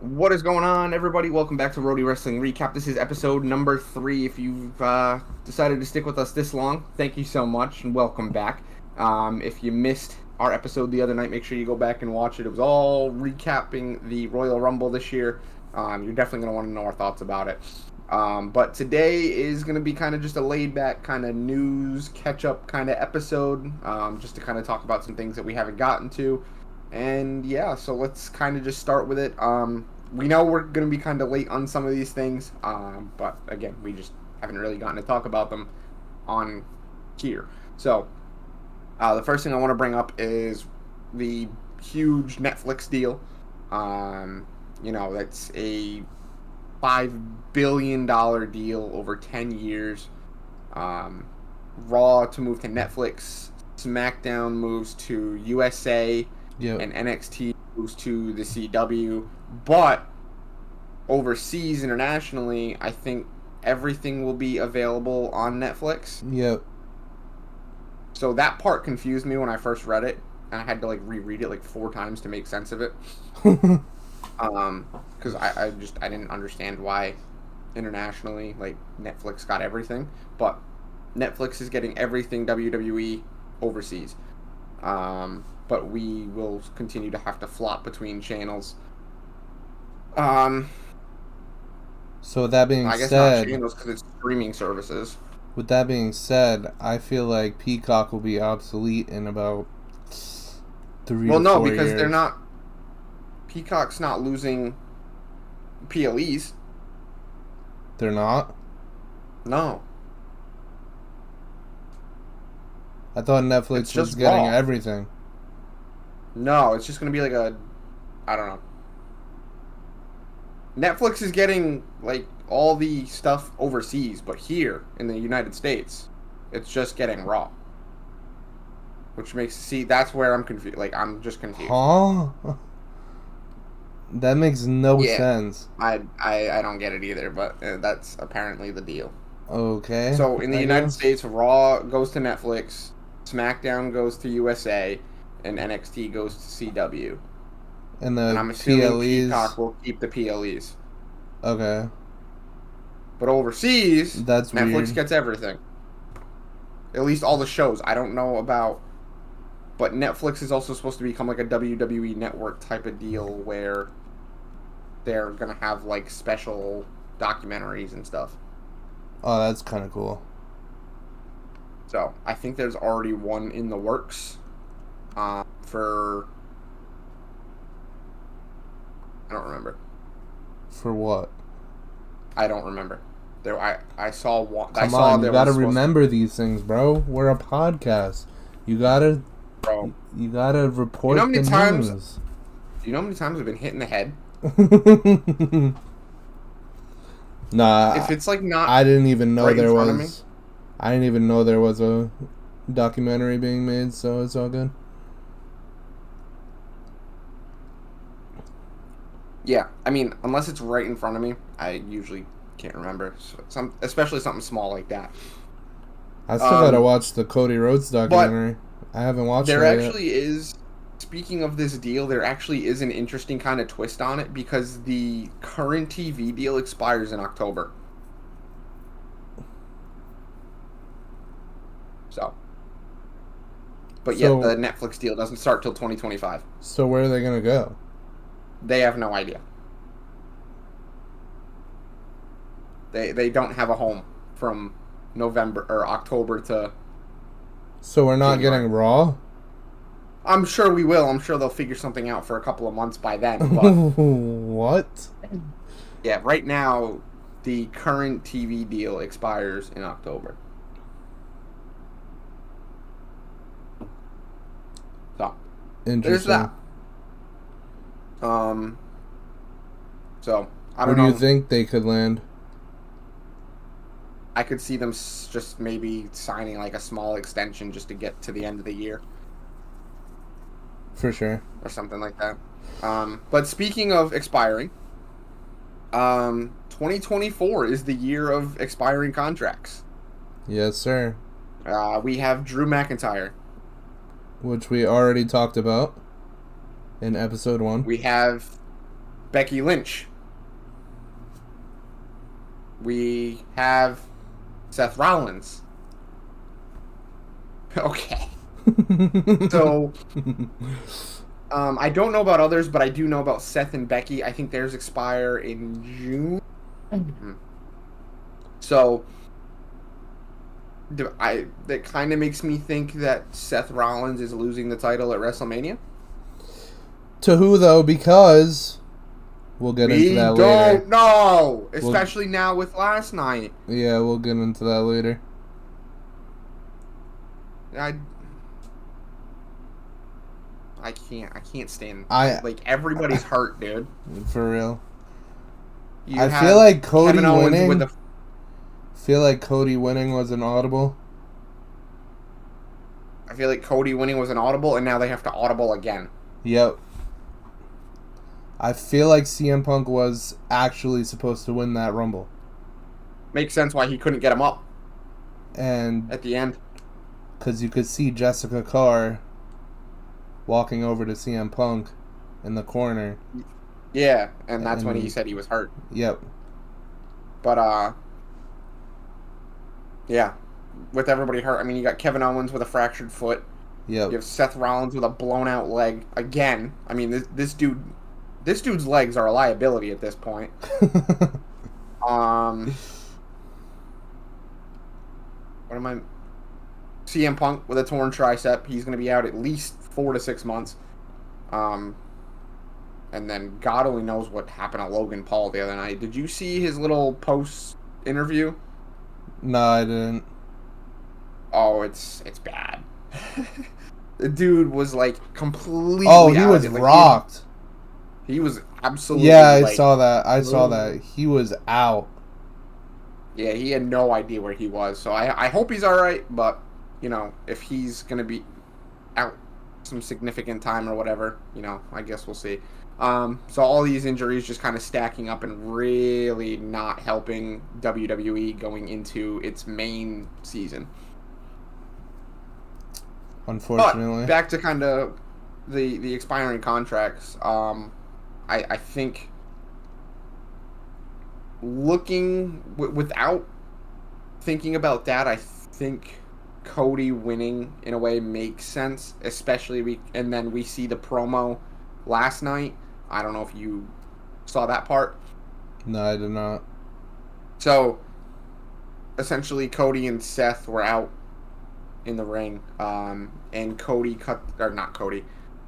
What is going on, everybody? Welcome back to Rhody Wrestling Recap. This is episode number 3. If you've decided to stick with us this long, thank you so much and welcome back. If you missed our episode the other night, make sure you go back and watch it. It was all recapping the Royal Rumble this year. You're definitely going to want to know our thoughts about it. But today is going to be kind of just a laid-back kind of news catch-up kind of episode, just to kind of talk about some things that we haven't gotten to. And yeah, so let's kind of just start with it. We know we're going to be kind of late on some of these things, but again, we just haven't really gotten to talk about them on here. So the first thing I want to bring up is the huge Netflix deal. That's a $5 billion deal over 10 years. Raw to move to Netflix, SmackDown moves to USA. Yep. And NXT moves to the CW. But overseas, internationally, I think everything will be available on Netflix. Yep. So that part confused me when I first read it. And I had to reread it 4 times to make sense of it. Because I didn't understand why internationally Netflix got everything. But Netflix is getting everything WWE overseas. But we will continue to have to flop between channels. So with that being I guess said, not channels because it's streaming services. With that being said, I feel like Peacock will be obsolete in about 3 to 4 years. Well, no, because they're not. Peacock's not losing PLEs. They're not? No. I thought Netflix was getting everything. No, it's just going to be I don't know. Netflix is getting, all the stuff overseas, but here, in the United States, it's just getting Raw. Which that's where I'm confused. I'm just confused. Huh? That makes no sense. I don't get it either, but that's apparently the deal. Okay. So, in the United States, Raw goes to Netflix, SmackDown goes to USA, and NXT goes to CW. And I'm assuming PLEs... Peacock will keep the PLEs. Okay. But overseas, that's Netflix weird. gets everything. At least all the shows. I don't know about... But Netflix is also supposed to become a WWE network type of deal where they're going to have special documentaries and stuff. Oh, that's kind of cool. So, I think there's already one in the works for... I don't remember. For what? I don't remember. I saw one. Come on, you gotta remember these things, bro. We're a podcast. You gotta... Bro. You gotta report the news. Do you know how many times I've been hit in the head? Nah. If it's not... I didn't even know right there was... I didn't even know there was a documentary being made, so it's all good. Yeah, I mean, unless it's right in front of me, I usually can't remember. Especially something small like that. I still gotta watch the Cody Rhodes documentary. I haven't watched it yet. There actually is, speaking of this deal, there actually is an interesting kind of twist on it because the current TV deal expires in October. But yet the Netflix deal doesn't start till 2025. So where are they gonna go? They have no idea. They don't have a home from November or October to... So we're not getting Raw? I'm sure we will. I'm sure they'll figure something out for a couple of months by then. But what? Yeah, right now, the current TV deal expires in October. So, there's that. So, I don't know. Where do you think they could land? I could see them just maybe signing a small extension just to get to the end of the year. For sure. Or something like that. But speaking of expiring, 2024 is the year of expiring contracts. Yes, sir. We have Drew McIntyre. Which we already talked about in episode 1. We have Becky Lynch. We have Seth Rollins. Okay. So, I don't know about others, but I do know about Seth and Becky. I think theirs expire in June. So, that kind of makes me think that Seth Rollins is losing the title at WrestleMania. To who, though? Because we'll get into that later. We don't know, especially now with last night. Yeah, we'll get into that later. I can't stand. Like everybody's hurt, dude. For real. I feel like Cody winning. Feel like Cody winning was an audible. I feel like Cody winning was an audible, and now they have to audible again. Yep. I feel like CM Punk was actually supposed to win that Rumble. Makes sense why he couldn't get him up. And at the end, because you could see Jessica Carr walking over to CM Punk in the corner. Yeah, and that's when he said he was hurt. Yep. But yeah, with everybody hurt, I mean, you got Kevin Owens with a fractured foot. Yep. You have Seth Rollins with a blown out leg again. I mean, this dude's legs are a liability at this point. What am I? CM Punk with a torn tricep. He's going to be out at least 4 to 6 months. And then God only knows what happened to Logan Paul the other night. Did you see his little post interview? No, I didn't. Oh, it's bad. The dude was like completely. Oh, he was rocked. He was absolutely. Yeah, I saw that. I saw that. He was out. Yeah, he had no idea where he was. So I hope he's all right. But if he's gonna be out some significant time or whatever, I guess we'll see. So all these injuries just kind of stacking up and really not helping WWE going into its main season. Unfortunately. But back to kind of the expiring contracts. I think looking without thinking about that, I think Cody winning in a way makes sense, especially and then we see the promo last night. I don't know if you saw that part. No, I did not. So essentially Cody and Seth were out in the ring, and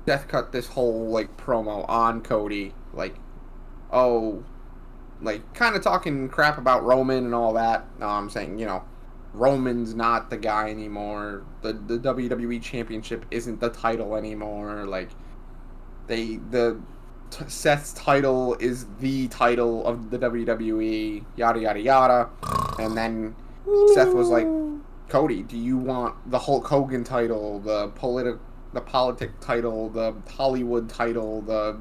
Seth cut this whole promo on Cody, kind of talking crap about Roman and all that, saying Roman's not the guy anymore, the WWE Championship isn't the title anymore, Seth's title is the title of the WWE, yada yada yada. And then Seth was like, Cody, do you want the Hulk Hogan title, the politic title, the Hollywood title, the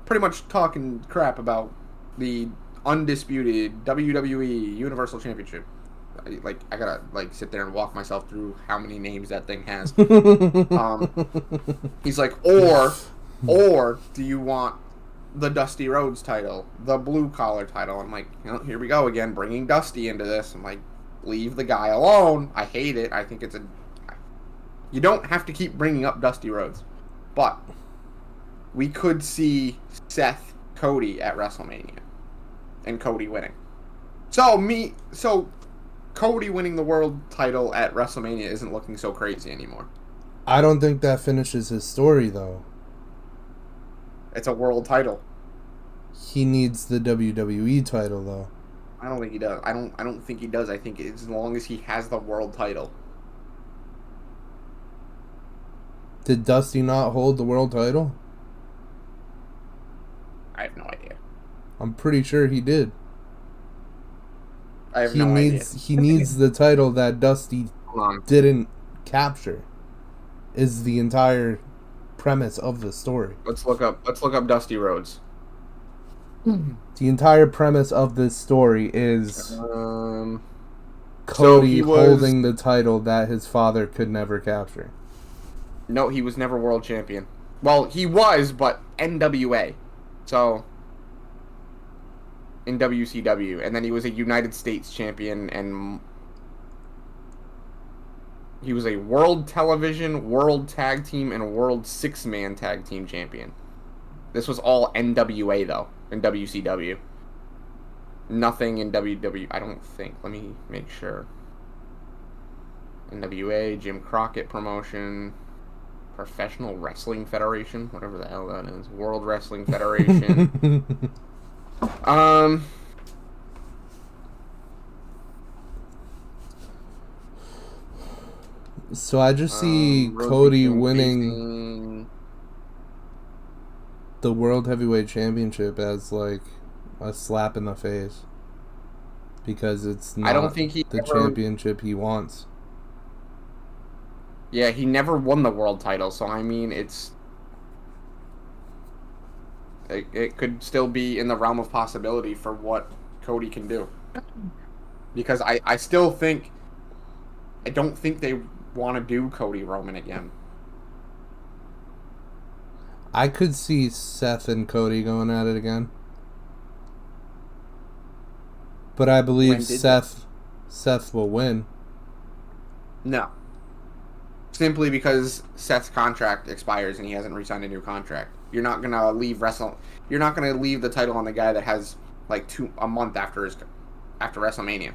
pretty much talking crap about the undisputed WWE Universal Championship? I gotta sit there and walk myself through how many names that thing has. He's like, or do you want the Dusty Rhodes title, the blue collar title? I'm like, here we go again, bringing Dusty into this. I'm like, leave the guy alone. I hate it. I think you don't have to keep bringing up Dusty Rhodes, but we could see Seth Cody at WrestleMania, and Cody winning. So Cody winning the world title at WrestleMania isn't looking so crazy anymore. I don't think that finishes his story, though. It's a world title. He needs the WWE title, though. I don't think he does. I don't think he does. I think as long as he has the world title. Did Dusty not hold the world title? I have no idea. I'm pretty sure he did. I have no idea. He needs the title that Dusty didn't capture. Is the entire premise of the story. Let's look up Dusty Rhodes. The entire premise of this story is Cody holding the title that his father could never capture. No, he was never world champion. Well, he was, but NWA. So in WCW, and then he was a United States champion, and he was a World Television, World Tag Team, and World Six-Man Tag Team champion. This was all NWA, though, in WCW. Nothing in WW, I don't think. Let me make sure. NWA, Jim Crockett Promotion, Professional Wrestling Federation, whatever the hell that is. World Wrestling Federation. So I just see Cody winning the World Heavyweight Championship as like a slap in the face, because it's not, I don't think the championship he wants. Yeah, he never won the world title, so I mean, it could still be in the realm of possibility for what Cody can do. Because I still think, I don't think they want to do Cody Roman again. I could see Seth and Cody going at it again. But I believe Seth will win. No. Simply because Seth's contract expires and he hasn't re-signed a new contract. You're not gonna leave You're not gonna leave the title on the guy that has like a month after WrestleMania.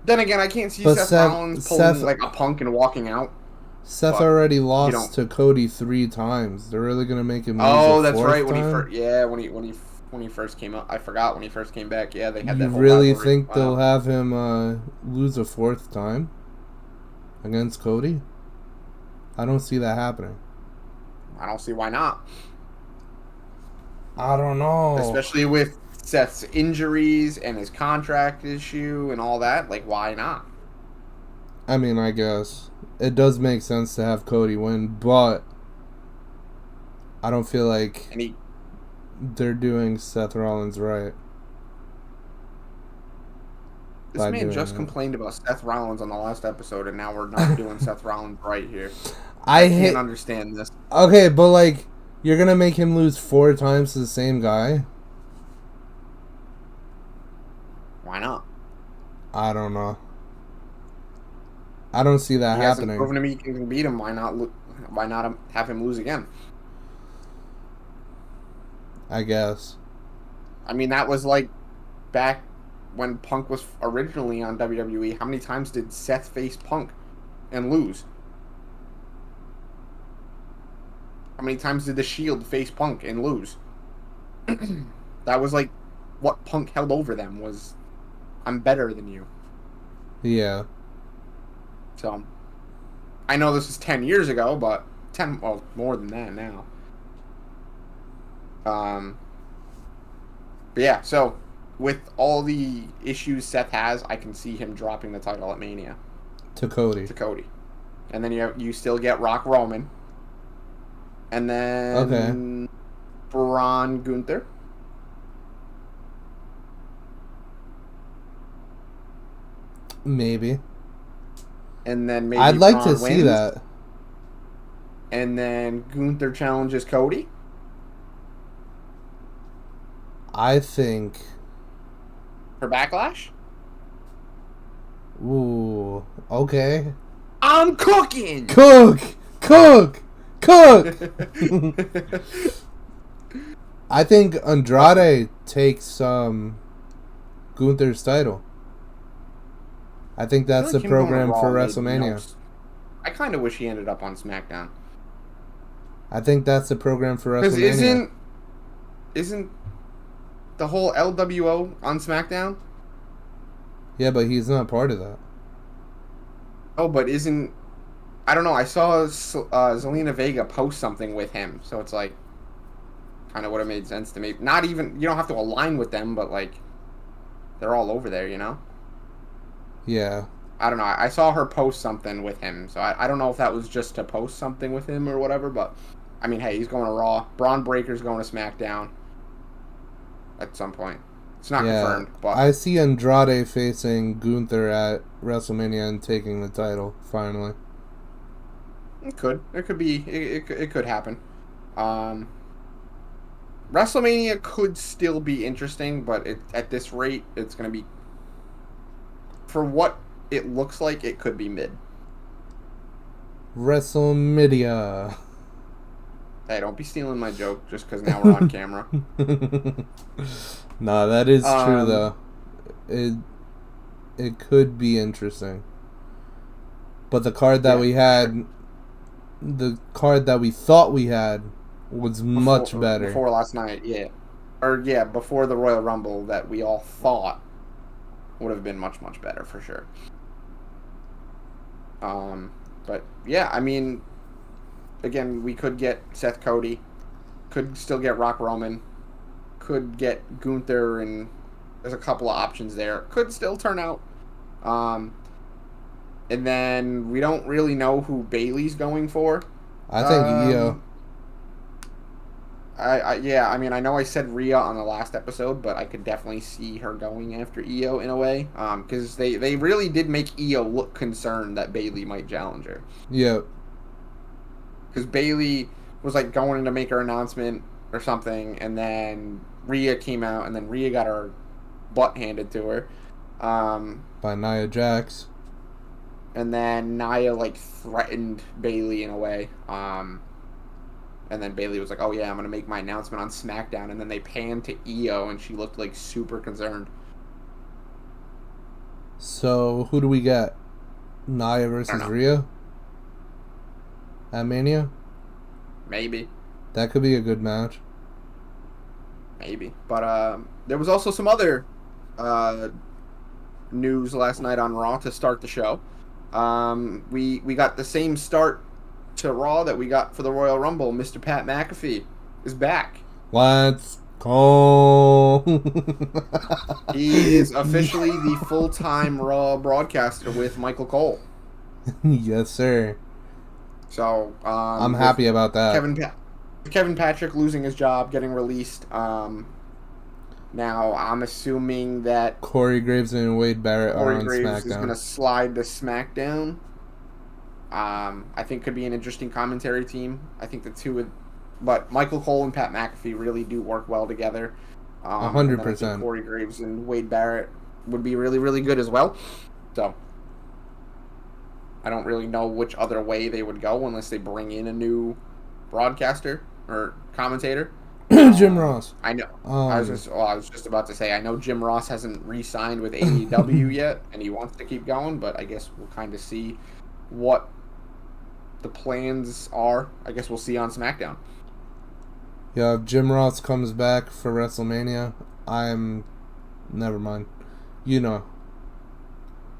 Then again, I can't see Seth Rollins pulling like a Punk and walking out. Seth already lost to Cody 3 times. They're really gonna make him lose a fourth right. time? When he first came up, I forgot when he first came back. Yeah, they had that. You really think they'll have him lose a fourth time against Cody? I don't see that happening. I don't see why not. I don't know. Especially with Seth's injuries and his contract issue and all that. Like, why not? I mean, I guess it does make sense to have Cody win, but I don't feel like they're doing Seth Rollins right. This man just complained about Seth Rollins on the last episode, and now we're not doing Seth Rollins right here. I can't understand this. Okay, but like, you're gonna make him lose 4 times to the same guy? Why not? I don't know. I don't see that happening. He hasn't proven to me he can beat him. Why not have him lose again? I guess. I mean, that was like back when Punk was originally on WWE. How many times did Seth face Punk and lose? How many times did The Shield face Punk and lose? That was like what Punk held over them was, I'm better than you. Yeah. So, I know this is 10 years ago, but more than that now. But yeah, so with all the issues Seth has, I can see him dropping the title at Mania to Cody. And then you still get Rock Roman, and then Braun Gunther. Maybe. And then maybe I'd like Braun to see that. And then Gunther challenges Cody. I think for Backlash. Ooh, okay. I'm cooking. Cook. I think Andrade takes Gunther's title. I think that's the program for WrestleMania. I kind of wish he ended up on SmackDown. I think that's the program for WrestleMania. Isn't the whole LWO on SmackDown? Yeah, but he's not part of that. Oh, but isn't... I don't know. I saw Zelina Vega post something with him, so it's like kind of would have made sense to me. Not even... You don't have to align with them, but like they're all over there, you know? Yeah. I don't know. I saw her post something with him, so I don't know if that was just to post something with him or whatever, but I mean, hey, he's going to Raw. Braun Breaker's going to SmackDown at some point. It's not confirmed, but I see Andrade facing Gunther at WrestleMania and taking the title finally. It could. It could be. It could happen. WrestleMania could still be interesting, but at this rate, it's going to be, for what it looks like, it could be mid. WrestleMania. Hey, don't be stealing my joke just because now we're on camera. Nah, that is true though. It could be interesting. But the card that we had, the card that we thought we had, was much better. Before last night, yeah. Or, yeah, before the Royal Rumble that we all thought would have been much, much better, for sure. But, yeah, I mean, again, we could get Seth Cody. Could still get Rock Roman. Could get Gunther, and there's a couple of options there. Could still turn out. And then we don't really know who Bayley's going for. I think Io. Yeah, I mean, I know I said Rhea on the last episode, but I could definitely see her going after Io in a way. Because they really did make Io look concerned that Bayley might challenge her. Yep. Because Bayley was like going to make her announcement or something, and then Rhea came out, and then Rhea got her butt handed to her. By Nia Jax. And then Nia like threatened Bayley in a way. And then Bayley was like, "Oh yeah, I'm gonna make my announcement on SmackDown." And then they panned to Io, and she looked like super concerned. So who do we get? Nia versus Rhea at Mania? Maybe. That could be a good match. Maybe. But there was also some other news last night on Raw to start the show. We got the same start to Raw that we got for the Royal Rumble. Mr. Pat McAfee is back. Let's go. He is officially the full-time Raw broadcaster with Michael Cole. Yes, sir. So I'm happy about that. Kevin Patrick losing his job, getting released. Now I'm assuming that Corey Graves and Wade Barrett are on Graves SmackDown. is going to slide to SmackDown. I think could be an interesting commentary team. I think the two would, but Michael Cole and Pat McAfee really do work well together. 100%. Corey Graves and Wade Barrett would be really, really good as well. So I don't really know which other way they would go unless they bring in a new broadcaster or commentator. Jim Ross. I know. I was just about to say, I know Jim Ross hasn't re-signed with AEW yet, and he wants to keep going, but I guess we'll kind of see what the plans are. I guess we'll see on SmackDown. Yeah, if Jim Ross comes back for WrestleMania, never mind. You know.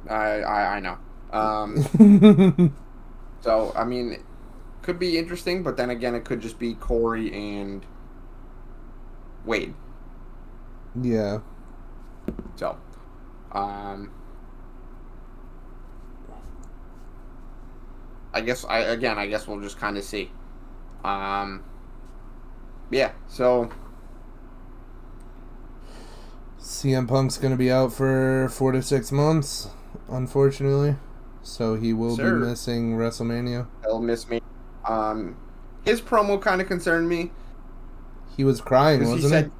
I know. So, I mean, it could be interesting, but then again, it could just be Corey and Wade. Yeah. So, I guess we'll just kind of see. Yeah, so CM Punk's going to be out for 4 to 6 months, unfortunately. So he will be missing WrestleMania. He'll miss me. His promo kind of concerned me. He was crying, wasn't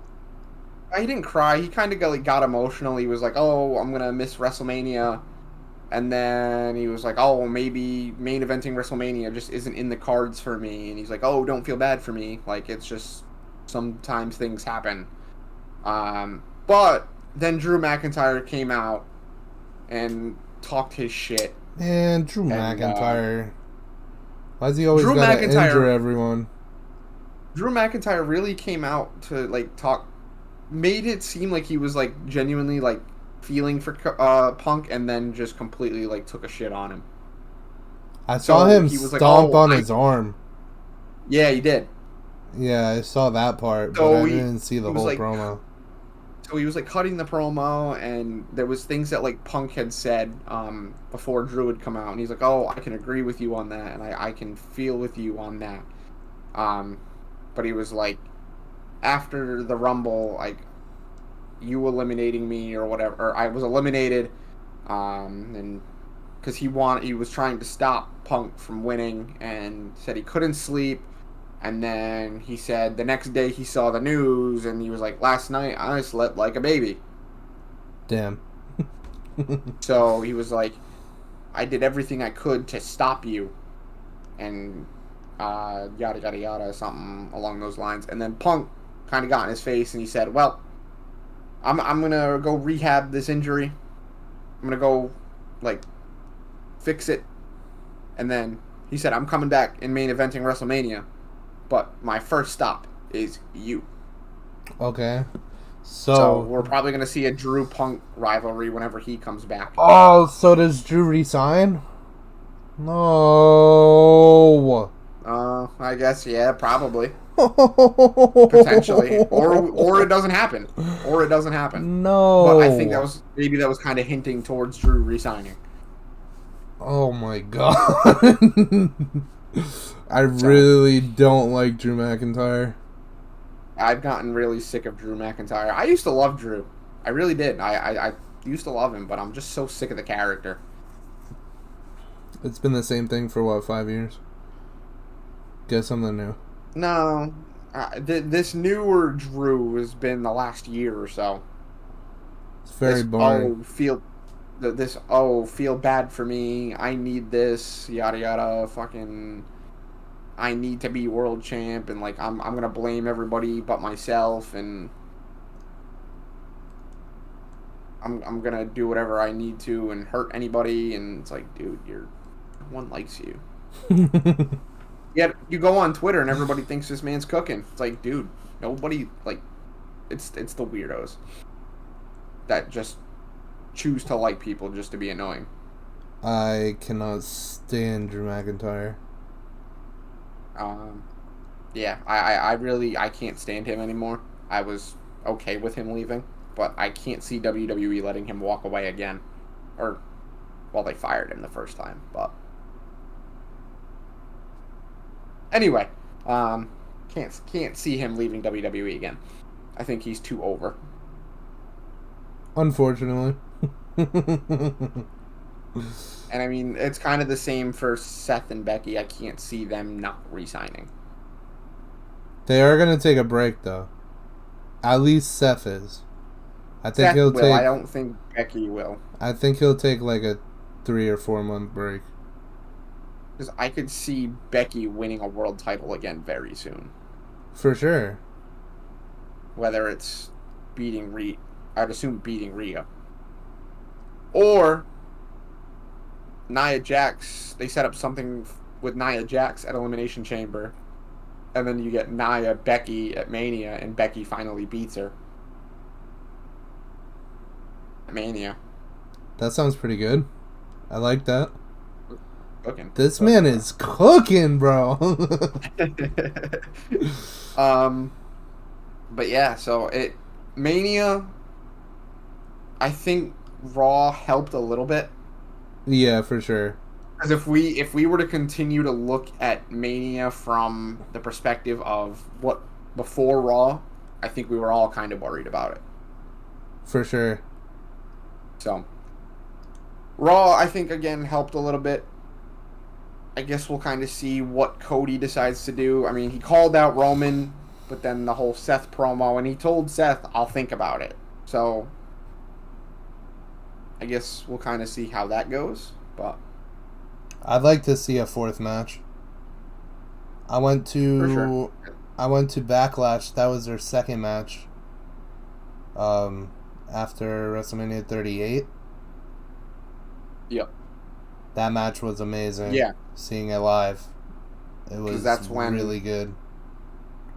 he? He didn't cry. He kind of got emotional. He was like, "Oh, I'm gonna miss WrestleMania," and then he was like, "Oh, maybe main eventing WrestleMania just isn't in the cards for me." And he's like, "Oh, don't feel bad for me. Like, it's just sometimes things happen." But then Drew McIntyre came out and talked his shit. Man, Drew McIntyre. Why is he always got to injure everyone? Drew McIntyre really came out to like talk, made it seem like he was like genuinely like feeling for Punk, and then just completely like took a shit on him. I saw him stomp on his arm. Yeah, he did. Yeah, I saw that part, but I didn't see the whole promo. So he was like cutting the promo, and there was things that like Punk had said before Drew had come out, and he's like, "Oh, I can agree with you on that, and I can feel with you on that." But he was like, after the Rumble, like, you eliminating me or whatever, or I was eliminated, and because he was trying to stop Punk from winning, and said he couldn't sleep, And then he said the next day he saw the news and he was like, last night I slept like a baby. Damn. So he was like, I did everything I could to stop you. And yada, yada, yada, something along those lines. And then Punk kind of got in his face and he said, well, I'm going to go rehab this injury. I'm going to go, like, fix it. And then he said, I'm coming back and main eventing WrestleMania. But my first stop is you. Okay. So we're probably going to see a Drew Punk rivalry whenever he comes back. Oh, so does Drew resign? No. I guess, yeah, probably. Potentially. Or it doesn't happen. Or it doesn't happen. No. But I think that was kind of hinting towards Drew resigning. Oh my god. I really don't like Drew McIntyre. I've gotten really sick of Drew McIntyre. I used to love Drew. I really did. I used to love him, but I'm just so sick of the character. It's been the same thing for, what, 5 years? Get something new. No. This newer Drew has been the last year or so. It's very boring. Feel bad for me. I need this. Yada yada. Fucking. I need to be world champ, and like I'm gonna blame everybody but myself, and I'm gonna do whatever I need to and hurt anybody, and it's like, dude, no one likes you. Yeah, you go on Twitter and everybody thinks this man's cooking. It's like, dude, nobody, like, it's the weirdos that just choose to like people just to be annoying. I cannot stand Drew McIntyre. Yeah, I can't stand him anymore. I was okay with him leaving, but I can't see WWE letting him walk away again. Well, they fired him the first time, but anyway, can't see him leaving WWE again. I think he's too over. Unfortunately. And I mean, it's kind of the same for Seth and Becky. I can't see them not re-signing. They are going to take a break, though. At least Seth is. I think Seth he'll will. take. I don't think Becky will. I think he'll take like a 3 or 4 month break. Because I could see Becky winning a world title again very soon. For sure. Whether it's beating I'd assume beating Rhea. Or Nia Jax, they set up something with Nia Jax at Elimination Chamber, and then you get Nia Becky at Mania, and Becky finally beats her at Mania. That sounds pretty good. I like that. Cooking. This man is cooking, bro. But yeah, so Mania, I think Raw helped a little bit. Yeah, for sure. Because if we were to continue to look at Mania from the perspective of what before Raw, I think we were all kind of worried about it. For sure. So Raw, I think, again, helped a little bit. I guess we'll kind of see what Cody decides to do. I mean, he called out Roman, but then the whole Seth promo, and he told Seth, I'll think about it. So I guess we'll kind of see how that goes. But I'd like to see a 4th match. I went to Backlash. That was their 2nd match. After WrestleMania 38. Yep. That match was amazing. Yeah. Seeing it live. It was really good.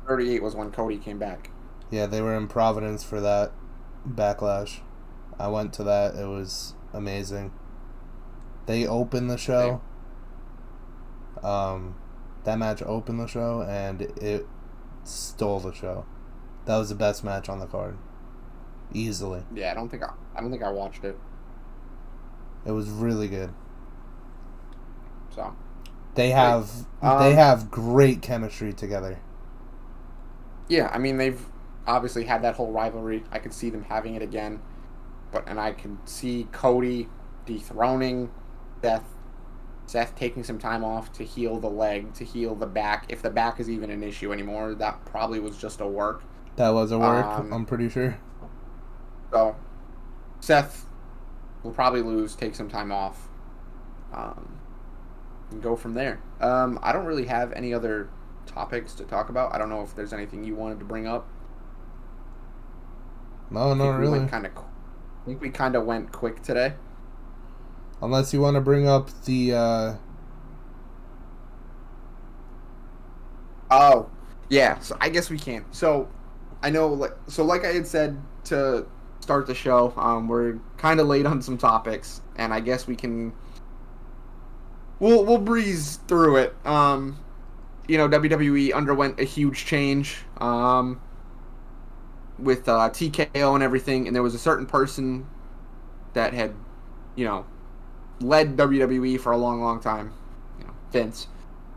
38 was when Cody came back. Yeah, they were in Providence for that Backlash. I went to that. It was amazing. They opened the show. That match opened the show, and it stole the show. That was the best match on the card. Easily. Yeah, I don't think I watched it. It was really good. So they have great chemistry together. Yeah, I mean, they've obviously had that whole rivalry. I could see them having it again. And I can see Cody dethroning Seth Seth taking some time off to heal the leg, to heal the back. If the back is even an issue anymore, that probably was just a work. That was a work, I'm pretty sure. So, Seth will probably lose, take some time off, and go from there. I don't really have any other topics to talk about. I don't know if there's anything you wanted to bring up. No, not really. I think we kind of went quick today. Unless you want to bring up the... Oh, yeah. So I guess we can. So, I know, like I had said to start the show, we're kind of late on some topics, and I guess we can... We'll breeze through it. WWE underwent a huge change, with TKO and everything, and there was a certain person that had, led WWE for a long, long time, Vince.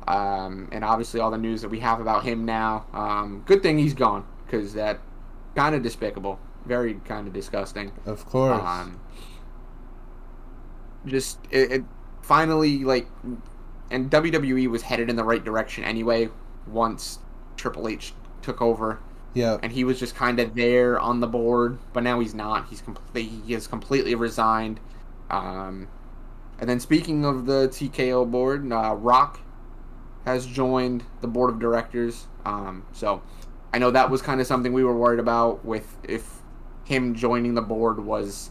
And obviously all the news that we have about him now. Good thing he's gone, because that kind of despicable, very kind of disgusting. Of course. It finally, and WWE was headed in the right direction anyway once Triple H took over. Yeah. And he was just kind of there on the board, but now he's not. He has completely resigned. And then speaking of the TKO board, Rock has joined the board of directors. So I know that was kind of something we were worried about with if him joining the board was,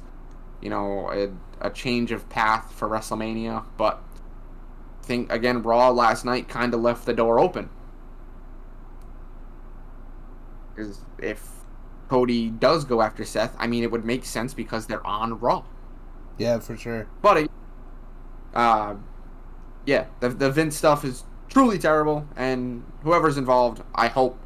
a change of path for WrestleMania. But I think, again, Raw last night kind of left the door open. Because if Cody does go after Seth, I mean, it would make sense because they're on Raw. Yeah, for sure. But, the Vince stuff is truly terrible, and whoever's involved, I hope,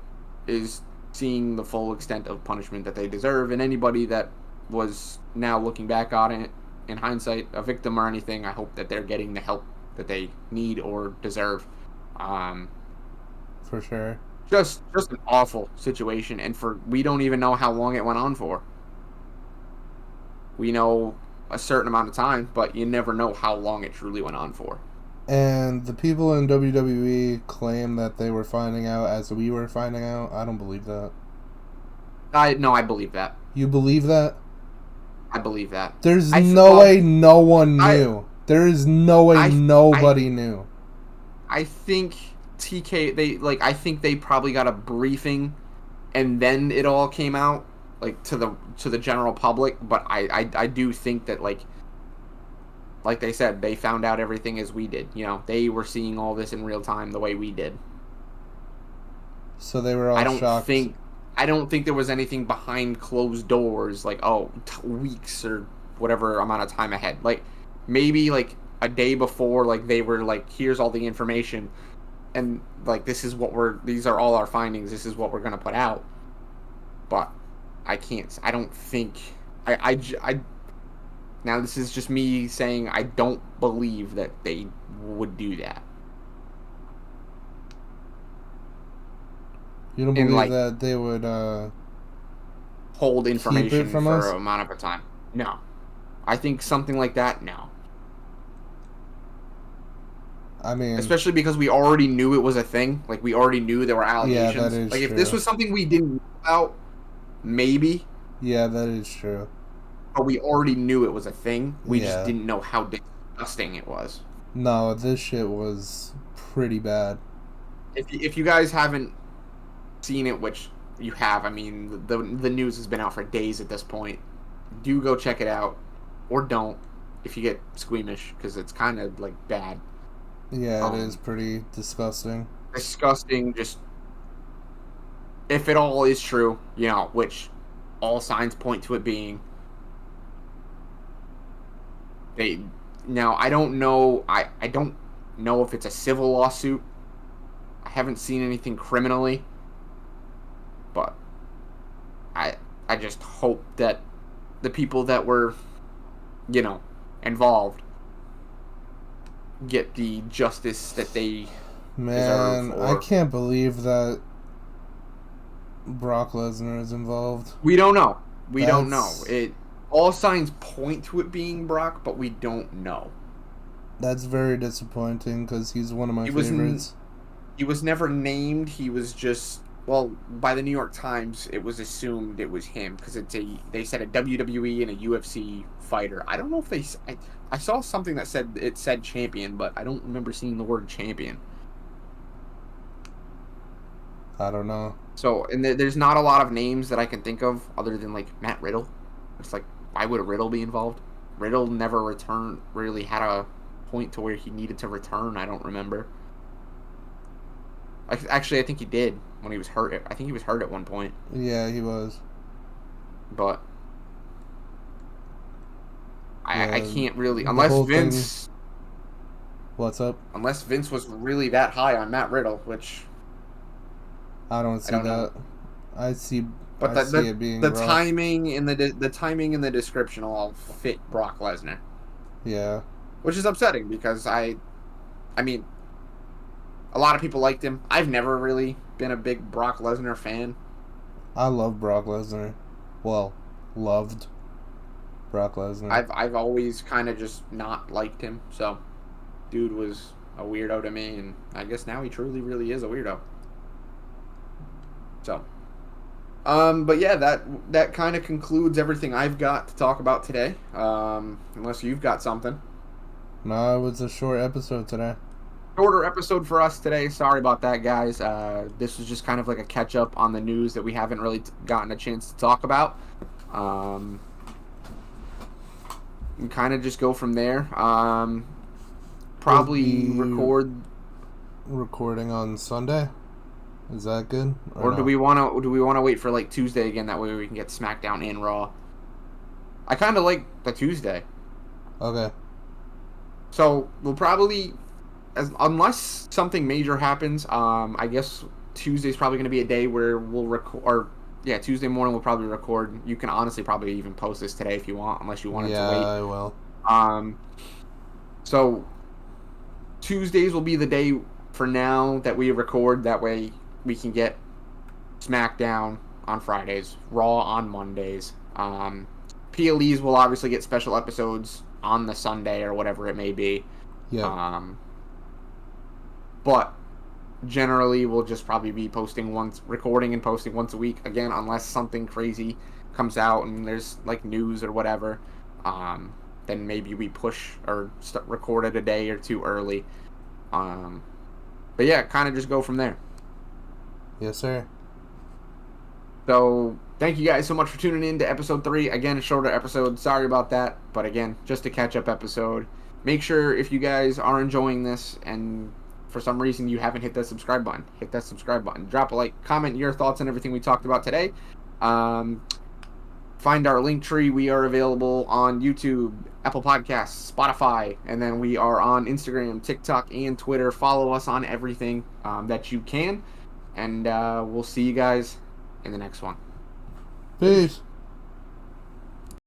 is seeing the full extent of punishment that they deserve, and anybody that was now looking back on it, in hindsight, a victim or anything, I hope that they're getting the help that they need or deserve. For sure. Just an awful situation, and we don't even know how long it went on for. We know a certain amount of time, but you never know how long it truly went on for. And the people in WWE claim that they were finding out as we were finding out. I don't believe that. I believe that. You believe that? I believe that. There's no way no one knew. There is no way nobody knew. I think I think they probably got a briefing, and then it all came out, to the general public. But I do think that like they said, they found out everything as we did. They were seeing all this in real time the way we did. So they were all shocked. I don't think there was anything behind closed doors, weeks or whatever amount of time ahead. Maybe a day before, they were here's all the information, and these are all our findings. This is what we're gonna put out. But I don't think now this is just me saying I don't believe that they would do that. You don't believe that they would hold information from for us? an amount of a time? No. I think something like that, no. I mean... Especially because we already knew it was a thing. We already knew there were allegations. Yeah, that is true. If this was something we didn't know about, maybe. Yeah, that is true. But we already knew it was a thing. We just didn't know how disgusting it was. No, this shit was pretty bad. If you guys haven't seen it, which you have, I mean, the news has been out for days at this point. Do go check it out, or don't if you get squeamish, because it's kind of bad. Yeah, it is pretty disgusting. Disgusting. Just if it all is true, which all signs point to it being. Now I don't know. I don't know if it's a civil lawsuit. I haven't seen anything criminally. But I just hope that the people that were, involved get the justice that they deserve. I can't believe that Brock Lesnar is involved. We don't know. We don't know. All signs point to it being Brock, but we don't know. That's very disappointing because he's one of my He favorites. he was never named. He was just, well, by the New York Times, it was assumed it was him because they said a WWE and a UFC fighter. I don't know if I saw something that said champion, but I don't remember seeing the word champion. I don't know. So, and there's not a lot of names that I can think of other than like Matt Riddle. It's like, why would Riddle be involved? Riddle never really had a point to where he needed to return. I don't remember. Actually, I think he did when he was hurt. I think he was hurt at one point. Yeah, he was. But I Yeah, can't really, the whole thing. What's up? unless Vince was really that high on Matt Riddle, which I don't I see don't know. that. I see. But I see it being the Raw. timing and the timing and the description all fit Brock Lesnar, Yeah, which is upsetting because I mean, a lot of people liked him. I've never really been a big Brock Lesnar fan. I love Brock Lesnar. Well, loved Brock Lesnar. I've always kind of just not liked him. So, dude was a weirdo to me, and I guess now he truly really is a weirdo. So, but yeah, that kind of concludes everything I've got to talk about today. Unless you've got something. No, it was a short episode today. Shorter episode for us today. Sorry about that, guys. This was just kind of like a catch up on the news that we haven't really gotten a chance to talk about. And kind of just go from there. Probably recording on Sunday. Is that good? Or no? do we want to wait for like Tuesday again? That way we can get SmackDown and Raw. I kind of like the Tuesday. Okay. So we'll probably, unless something major happens, I guess Tuesday's probably going to be a day where we'll record. Or yeah, Tuesday morning we'll probably record. You can honestly probably even post this today if you want, unless you wanted to wait. Yeah, I will. So Tuesdays will be the day for now that we record. That way we can get SmackDown on Fridays, Raw on Mondays. PLEs will obviously get special episodes on the Sunday or whatever it may be. Yeah. But generally we'll just probably be recording and posting once a week again, unless something crazy comes out and there's like news or whatever. Then maybe we push or record it a day or two early. But yeah, kind of just go from there. Yes, sir. So thank you guys so much for tuning in to episode 3. Again, a shorter episode. Sorry about that. But again, just a catch-up episode. Make sure if you guys are enjoying this and for some reason you haven't hit that subscribe button, hit that subscribe button. Drop a like, comment your thoughts on everything we talked about today. Find our Linktree. We are available on YouTube, Apple Podcasts, Spotify, and then we are on Instagram, TikTok, and Twitter. Follow us on everything that you can. And we'll see you guys in the next one. Peace.